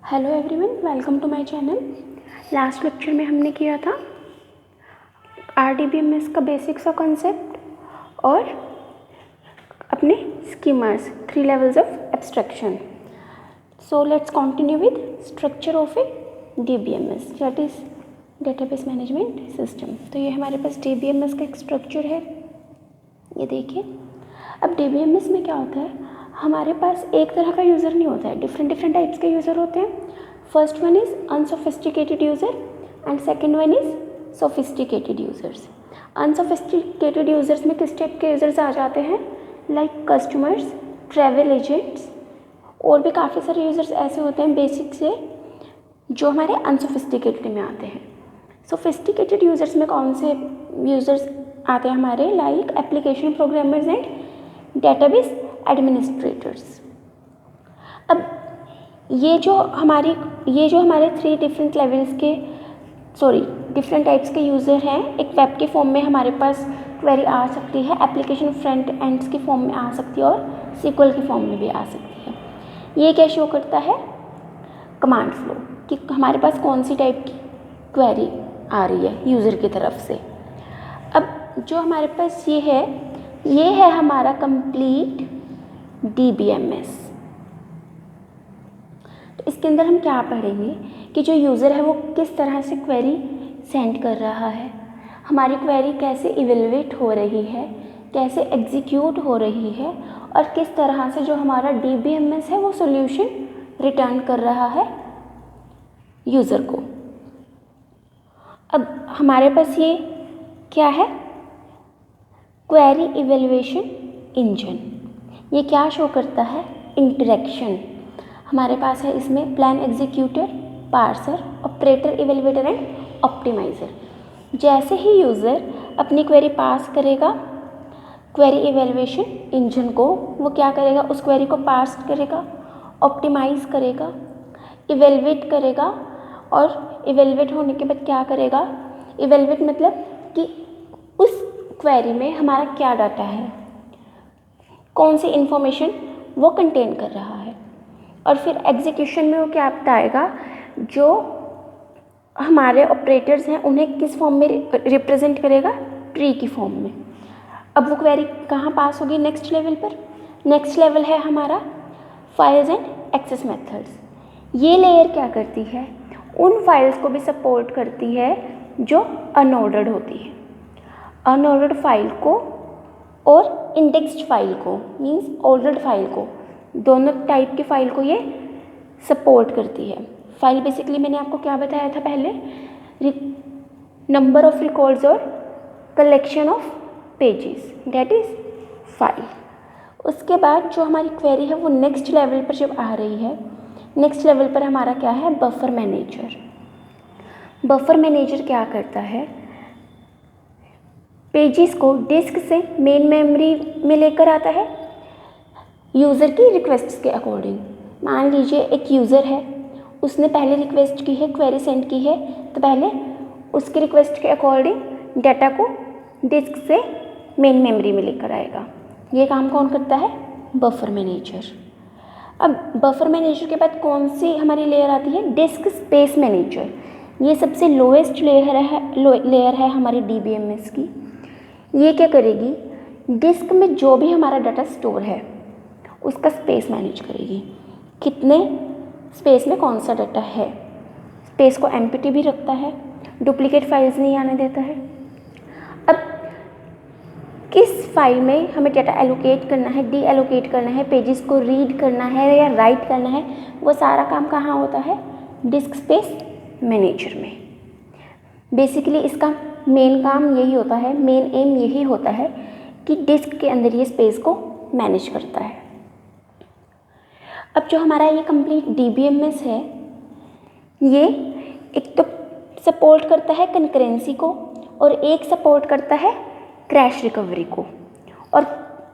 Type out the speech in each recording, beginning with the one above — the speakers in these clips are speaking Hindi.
Hello everyone, welcome to my channel. Last lecture में हमने किया था RDBMS का बेसिक्स और कॉन्सेप्ट और अपने schemas 3 levels of abstraction. So let's continue with structure of A DBMS, that is database management system. तो ये हमारे पास DBMS का एक स्ट्रक्चर है, ये देखिए। अब DBMS में क्या होता है, हमारे पास एक तरह का यूज़र नहीं होता है, डिफरेंट टाइप्स के यूज़र होते हैं। First one is unsophisticated user and second one is sophisticated users. Unsophisticated users में किस टाइप के यूज़र्स आ जाते हैं, लाइक कस्टमर्स, ट्रैवल एजेंट्स, और भी काफ़ी सारे यूज़र्स ऐसे होते हैं बेसिक से जो हमारे अनसोफिस्टिकेटेड में आते हैं। सोफिस्टिकेटेड यूज़र्स में कौन से यूज़र्स आते हैं हमारे, like application programmers and database administrators. अब ये जो हमारे 3 डिफरेंट लेवल्स के डिफरेंट टाइप्स के यूज़र हैं, एक वेब के फॉर्म में हमारे पास क्वेरी आ सकती है, एप्लीकेशन फ्रंट एंड्स की फॉर्म में आ सकती है और SQL की फॉर्म में भी आ सकती है। ये क्या शो करता है, कमांड फ्लो, कि हमारे पास कौन सी टाइप की क्वेरी आ रही है यूज़र की तरफ से। अब जो हमारे पास ये है हमारा कंप्लीट DBMS। तो इसके अंदर हम क्या पढ़ेंगे कि जो यूज़र है वो किस तरह से क्वेरी सेंड कर रहा है, हमारी क्वेरी कैसे इवेलुएट हो रही है, कैसे एग्जीक्यूट हो रही है, और किस तरह से जो हमारा DBMS है वो सॉल्यूशन रिटर्न कर रहा है यूज़र को। अब हमारे पास ये क्या है, क्वेरी इवेलुएशन इंजन। ये क्या शो करता है, इंटरेक्शन हमारे पास है इसमें, plan executor, parser, operator, evaluator and optimiser. जैसे ही यूज़र अपनी क्वेरी पास करेगा क्वेरी इवेलुएशन इंजन को, वो क्या करेगा, उस क्वेरी को पार्स करेगा, ऑप्टिमाइज़ करेगा, इवेलुएट करेगा, और इवेलुएट होने के बाद क्या करेगा, इवेलुएट मतलब कि उस क्वेरी में हमारा क्या डाटा है, कौन सी इंफॉर्मेशन वो कंटेन कर रहा है, और फिर एग्जीक्यूशन में वो क्या बताएगा, जो हमारे ऑपरेटर्स हैं उन्हें किस फॉर्म में रिप्रेजेंट करेगा, ट्री की फॉर्म में। अब वो क्वेरी कहाँ पास होगी, नेक्स्ट लेवल पर। नेक्स्ट लेवल है हमारा फाइल्स एंड एक्सेस मेथड्स। ये लेयर क्या करती है, उन फाइल्स को भी सपोर्ट करती है जो अनऑर्डर्ड होती है। अनऑर्डर्ड फाइल को और इंडेक्स्ड फाइल को, मीन्स ऑर्डर्ड फाइल को, दोनों टाइप की फाइल को ये सपोर्ट करती है। फाइल बेसिकली मैंने आपको क्या बताया था पहले, नंबर ऑफ रिकॉर्ड्स और collection of pages, that is file. उसके बाद जो हमारी क्वेरी है वो नेक्स्ट लेवल पर जब आ रही है, नेक्स्ट लेवल पर हमारा क्या है, बफर मैनेजर। बफर मैनेजर क्या करता है, पेजेस को डिस्क से मेन मेमोरी में लेकर आता है यूज़र की रिक्वेस्ट के अकॉर्डिंग। मान लीजिए एक यूज़र है, उसने पहले रिक्वेस्ट की है, क्वेरी सेंड की है, तो पहले उसकी रिक्वेस्ट के अकॉर्डिंग डाटा को डिस्क से मेन मेमोरी में लेकर आएगा। ये काम कौन करता है, बफर मैनेजर। अब बफर मैनेजर के बाद कौन सी हमारी लेयर आती है, डिस्क स्पेस मैनेजर। ये सबसे लोएस्ट लेयर है हमारी DBMS की। ये क्या करेगी, डिस्क में जो भी हमारा डाटा स्टोर है उसका स्पेस मैनेज करेगी, कितने स्पेस में कौन सा डाटा है। स्पेस को एम्प्टी भी रखता है, डुप्लीकेट फाइल्स नहीं आने देता है। अब किस फाइल में हमें डाटा एलोकेट करना है, डी एलोकेट करना है, पेजेस को रीड करना है या राइट करना है, वो सारा काम कहाँ होता है, डिस्क स्पेस मैनेजर में। बेसिकली इसका मेन काम यही होता है, मेन एम यही होता है कि डिस्क के अंदर ये स्पेस को मैनेज करता है। अब जो हमारा ये कंप्लीट DBMS है, ये एक तो सपोर्ट करता है कंकरेंसी को और एक सपोर्ट करता है क्रैश रिकवरी को। और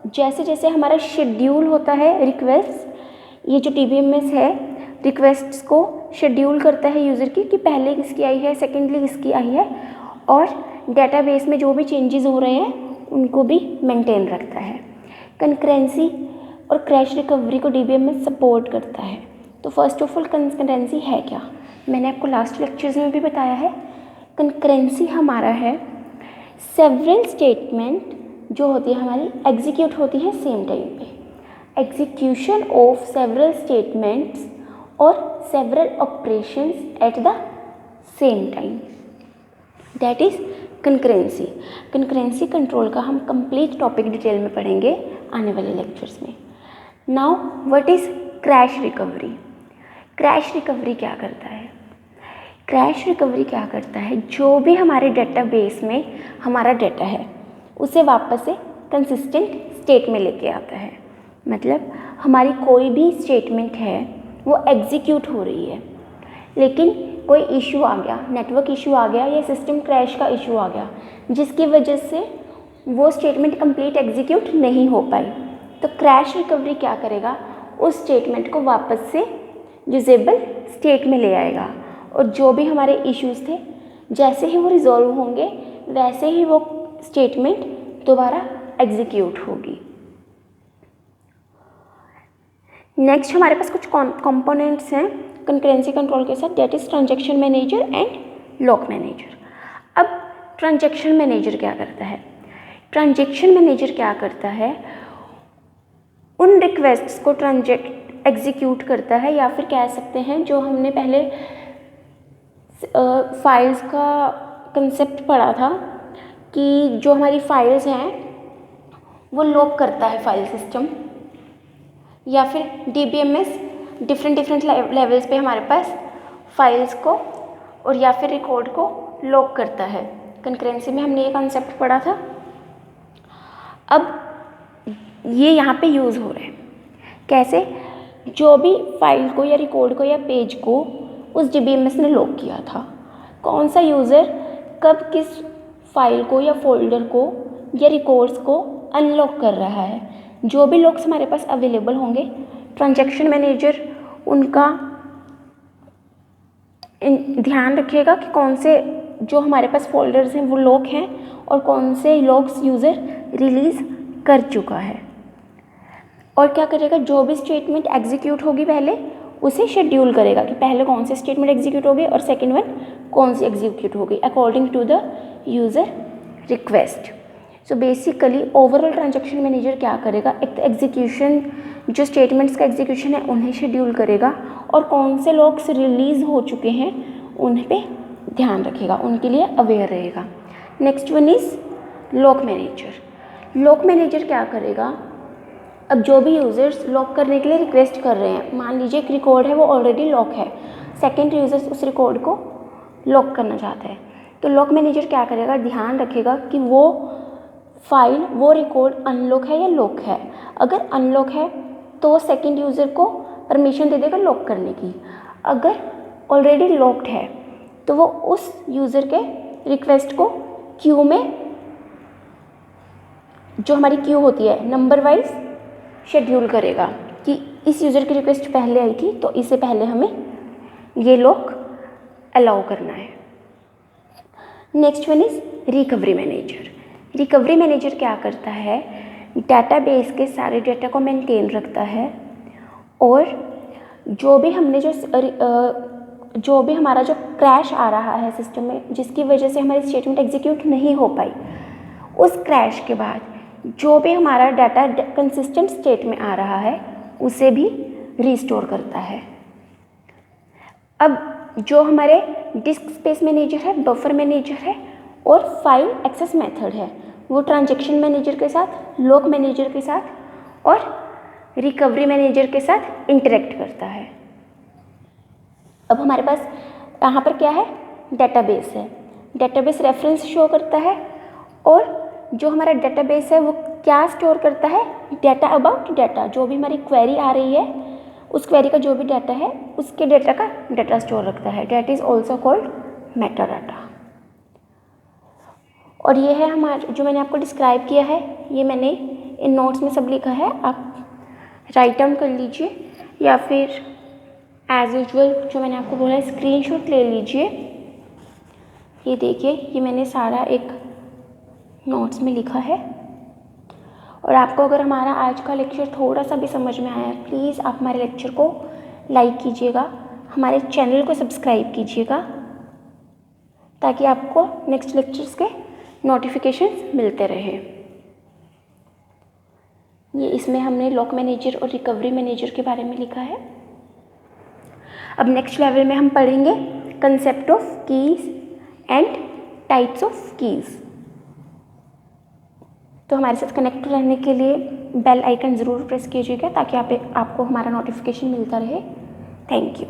जैसे जैसे हमारा शेड्यूल होता है रिक्वेस्ट, ये जो DBMS है रिक्वेस्ट्स को शेड्यूल करता है यूज़र की, कि पहले किसकी आई है, सेकेंडली किसकी आई है, और डेटाबेस में जो भी चेंजेस हो रहे हैं उनको भी मेंटेन रखता है। कंकरेंसी और क्रैश रिकवरी को DBMS सपोर्ट करता है। तो फर्स्ट ऑफ ऑल कंकरेंसी है क्या, मैंने आपको लास्ट लेक्चर्स में भी बताया है। कंकरेंसी हमारा है सेवरल स्टेटमेंट जो होती है हमारी एग्जीक्यूट होती है सेम टाइम पे, एग्जीक्यूशन ऑफ सेवरल स्टेटमेंट्स और several operations at the same time, that is concurrency. Concurrency control का हम कंप्लीट टॉपिक डिटेल में पढ़ेंगे आने वाले लेक्चर्स में। Now what is crash recovery. Crash recovery क्या करता है? क्रैश रिकवरी क्या करता है, जो भी हमारे डेटाबेस में हमारा डेटा है उसे वापस से कंसिस्टेंट स्टेट में लेके आता है। मतलब हमारी कोई भी स्टेटमेंट है वो एग्जीक्यूट हो रही है, लेकिन कोई इशू आ गया, नेटवर्क इशू आ गया या सिस्टम क्रैश का इशू आ गया, जिसकी वजह से वो स्टेटमेंट कंप्लीट एग्जीक्यूट नहीं हो पाई, तो क्रैश रिकवरी क्या करेगा, उस स्टेटमेंट को वापस से यूजेबल स्टेट में ले आएगा और जो भी हमारे इश्यूज थे जैसे ही वो रिजॉल्व होंगे वैसे ही वो स्टेटमेंट दोबारा एग्जीक्यूट होगी। नेक्स्ट हमारे पास कुछ कंपोनेंट्स हैं कंकरेंसी कंट्रोल के साथ, that is transaction manager and lock manager. अब ट्रांजैक्शन मैनेजर क्या करता है? ट्रांजैक्शन मैनेजर क्या करता है, उन रिक्वेस्ट्स को एग्जीक्यूट करता है, या फिर कह सकते हैं जो हमने पहले फाइल्स का कंसेप्ट पढ़ा था कि जो हमारी फाइल्स हैं वो लॉक करता है फाइल सिस्टम, या फिर DBMS डिफरेंट लेवल्स पे हमारे पास फाइल्स को और या फिर रिकॉर्ड को लॉक करता है। कंकरेंसी में हमने ये कॉन्सेप्ट पढ़ा था। अब ये यहाँ पे यूज़ हो रहे हैं कैसे, जो भी फाइल को या रिकॉर्ड को या पेज को उस DBMS ने लॉक किया था, कौन सा यूज़र कब किस फाइल को या फोल्डर को या रिकॉर्ड्स को अनलॉक कर रहा है, जो भी लॉक्स हमारे पास अवेलेबल होंगे ट्रांजैक्शन मैनेजर उनका ध्यान रखिएगा कि कौन से जो हमारे पास फोल्डर्स हैं वो लॉक हैं और कौन से लॉक्स यूज़र रिलीज़ कर चुका है। और क्या करेगा, जो भी स्टेटमेंट एग्जीक्यूट होगी पहले उसे शेड्यूल करेगा कि पहले कौन सी स्टेटमेंट एग्जीक्यूट होगी और सेकंड वन कौन सी एग्जीक्यूट होगी according to the user request. So basically overall transaction manager क्या करेगा, एक तो एग्जीक्यूशन जो स्टेटमेंट्स का एग्जीक्यूशन है उन्हें शेड्यूल करेगा और कौन से लॉक्स रिलीज़ हो चुके हैं उन पे ध्यान रखेगा, उनके लिए अवेयर रहेगा। Next one is lock manager. Lock manager क्या करेगा, अब जो भी यूज़र्स लॉक करने के लिए रिक्वेस्ट कर रहे हैं, मान लीजिए एक रिकॉर्ड है वो ऑलरेडी लॉक है, सेकेंड यूज़र्स उस रिकॉर्ड को लॉक करना चाहता है, तो लॉक मैनेजर क्या करेगा, ध्यान रखेगा कि वो फाइल वो रिकॉर्ड अनलॉक है या लॉक है। अगर अनलॉक है तो सेकंड यूज़र को परमिशन दे देगा लॉक करने की, अगर ऑलरेडी लॉक्ड है तो वो उस यूज़र के रिक्वेस्ट को क्यू में, जो हमारी क्यू होती है नंबर वाइज शेड्यूल करेगा कि इस यूज़र की रिक्वेस्ट पहले आई थी तो इससे पहले हमें ये लॉक अलाउ करना है। Next one is recovery manager. Recovery manager क्या करता है, डेटाबेस के सारे डेटा को मेंटेन रखता है और जो भी हमने जो भी हमारा जो क्रैश आ रहा है सिस्टम में जिसकी वजह से हमारी स्टेटमेंट एग्जीक्यूट नहीं हो पाई, उस क्रैश के बाद जो भी हमारा डाटा कंसिस्टेंट स्टेट में आ रहा है उसे भी रिस्टोर करता है। अब जो हमारे डिस्क स्पेस मैनेजर है, बफर मैनेजर है और फाइल एक्सेस मेथड है, वो ट्रांजैक्शन मैनेजर के साथ, लॉक मैनेजर के साथ और रिकवरी मैनेजर के साथ इंटरेक्ट करता है। अब हमारे पास यहाँ पर क्या है, डेटाबेस है, डेटाबेस रेफरेंस शो करता है और जो हमारा डेटाबेस है वो क्या स्टोर करता है, डाटा अबाउट डाटा, जो भी हमारी क्वेरी आ रही है उस क्वेरी का जो भी डाटा है उसके डाटा का डाटा स्टोर रखता है, that is also called Meta data. और ये है हमारा जो मैंने आपको डिस्क्राइब किया है, ये मैंने इन नोट्स में सब लिखा है, आप राइट डाउन कर लीजिए या फिर एज यूजुअल जो मैंने आपको बोला स्क्रीनशॉट ले लीजिए। ये देखिए, ये मैंने सारा एक नोट्स में लिखा है। और आपको अगर हमारा आज का लेक्चर थोड़ा सा भी समझ में आया, प्लीज़ आप हमारे लेक्चर को लाइक कीजिएगा, हमारे चैनल को सब्सक्राइब कीजिएगा ताकि आपको नेक्स्ट लेक्चर्स के नोटिफिकेशंस मिलते रहे। ये इसमें हमने लॉक मैनेजर और रिकवरी मैनेजर के बारे में लिखा है। अब नेक्स्ट लेवल में हम पढ़ेंगे concept of keys and types of keys. तो हमारे साथ कनेक्ट रहने के लिए बेल आइकन ज़रूर प्रेस कीजिएगा ताकि आपको हमारा नोटिफिकेशन मिलता रहे। Thank you.